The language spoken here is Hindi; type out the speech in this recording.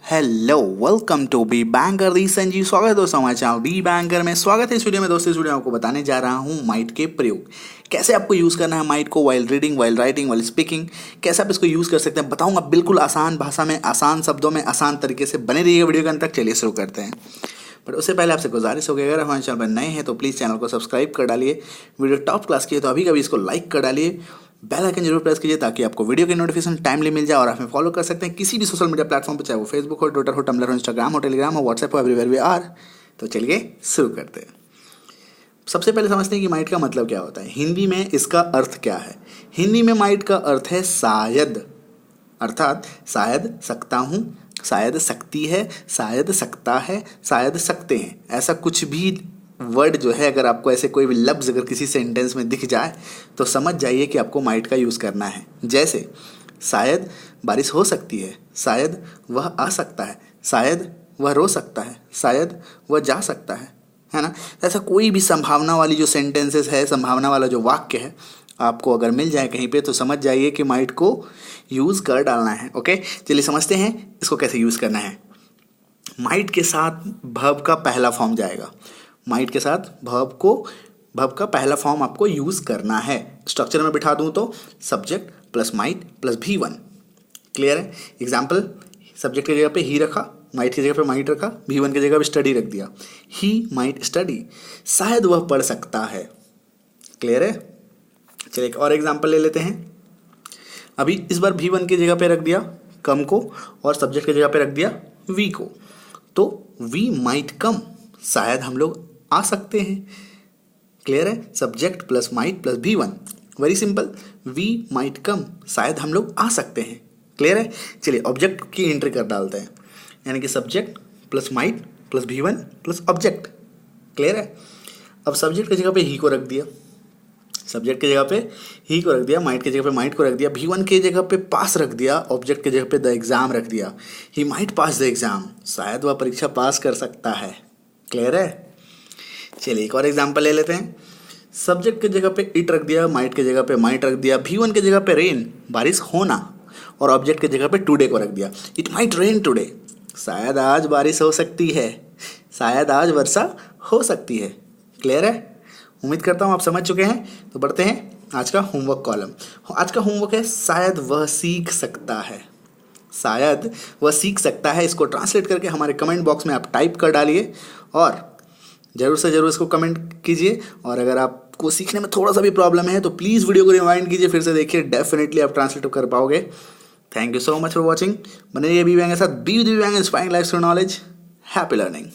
Hello welcome to be banker दी संजीव। स्वागत है दोस्तों हमारे चैनल बी बैंकर में। स्वागत है इस वीडियो में। दोस्तों इस वीडियो में आपको बताने जा रहा हूँ माइट के प्रयोग, कैसे आपको यूज़ करना है माइट को while reading, while writing, while speaking, कैसे आप इसको यूज़ कर सकते हैं बताऊँगा बिल्कुल आसान भाषा में, आसान शब्दों में, आसान तरीके से। बने रहिएगा वीडियो के अंत तक। चलिए शुरू करते हैं। बट उससे पहले आपसे गुजारिश होगी, अगर हमारे चैनल पर नए हैं तो प्लीज़ चैनल को सब्सक्राइब कर डालिए। वीडियो टॉप क्लास की है तो अभी कभी इसको लाइक कर डालिए। बेल आइकन जरूर प्रेस कीजिए ताकि आपको वीडियो की नोटिफिकेशन टाइमली मिल जाए और आप हमें फॉलो कर सकते हैं किसी भी सोशल मीडिया प्लेटफॉर्म पर, चाहे वो फेसबुक हो, ट्विटर हो, टम्बलर हो, इंस्टाग्राम हो, टेलीग्राम हो, व्हाट्सएप हो, एवरीवेयर वी आर। तो चलिए शुरू करते हैं। सबसे पहले समझते हैं कि माइट का मतलब क्या होता है। हिंदी में इसका अर्थ क्या है। हिंदी में माइट का अर्थ है शायद, अर्थात शायद सकता हूँ, शायद सकती है, शायद सकता है, शायद सकते हैं। ऐसा कुछ भी वर्ड जो है, अगर आपको ऐसे कोई भी लफ्ज़ अगर किसी सेंटेंस में दिख जाए तो समझ जाइए कि आपको माइट का यूज़ करना है। जैसे शायद बारिश हो सकती है, शायद वह आ सकता है, शायद वह रो सकता है, शायद वह जा सकता है ना। ऐसा कोई भी संभावना वाली जो सेंटेंसेस है, संभावना वाला जो वाक्य है, आपको अगर मिल जाए कहीं पे तो समझ जाइए कि माइट को यूज़ कर डालना है। ओके, चलिए समझते हैं इसको कैसे यूज़ करना है। माइट के साथ वर्ब का पहला फॉर्म जाएगा। माइट के साथ वर्ब का पहला फॉर्म आपको यूज़ करना है। स्ट्रक्चर में बिठा दूं तो subject plus might plus V1। Clear है। एग्जाम्पल, सब्जेक्ट की जगह पे ही रखा, माइट की जगह पे माइट रखा, V1 की जगह पे स्टडी रख दिया। ही माइट स्टडी, शायद वह पढ़ सकता है। क्लियर है। चलिए एक और एग्जाम्पल ले लेते हैं। अभी इस बार V1 की जगह पे रख दिया कम को और सब्जेक्ट की जगह पे रख दिया V को, तो वी माइट कम, शायद हम लोग आ सकते हैं। क्लियर है। Subject plus might plus V1, very simple. We might come, शायद हम लोग आ सकते हैं। क्लियर है। चलिए ऑब्जेक्ट की एंट्री कर डालते हैं, यानी कि subject plus might plus V1 plus object. Clear है। अब सब्जेक्ट की जगह पे ही को रख दिया, सब्जेक्ट की जगह पे ही को रख दिया, माइट की जगह पे माइट को रख दिया, V1 की जगह पे पास रख दिया, ऑब्जेक्ट की जगह पे द एग्ज़ाम रख दिया। He might pass the exam, शायद वह परीक्षा पास कर सकता है। क्लियर है। चलिए एक और एग्जांपल ले लेते हैं। सब्जेक्ट की जगह पे इट रख दिया, माइट की जगह पे माइट रख दिया, V1 की जगह पे रेन, बारिश होना, और ऑब्जेक्ट की जगह पे टुडे को रख दिया। इट माइट रेन टुडे, शायद आज बारिश हो सकती है, शायद आज वर्षा हो सकती है। क्लियर है। उम्मीद करता हूँ आप समझ चुके हैं। तो बढ़ते हैं आज का होमवर्क कॉलम। आज का होमवर्क है शायद वह सीख सकता है। शायद वह सीख सकता है, इसको ट्रांसलेट करके हमारे कमेंट बॉक्स में आप टाइप कर डालिए और ज़रूर से ज़रूर इसको कमेंट कीजिए। और अगर आपको सीखने में थोड़ा सा भी प्रॉब्लम है तो प्लीज़ वीडियो को रिवाइंड कीजिए, फिर से देखिए, डेफिनेटली आप ट्रांसलेट कर पाओगे। Thank you so much for watching. बने रहिए बी बैंग के साथ। Be with be bang, inspiring life through knowledge. Happy learning.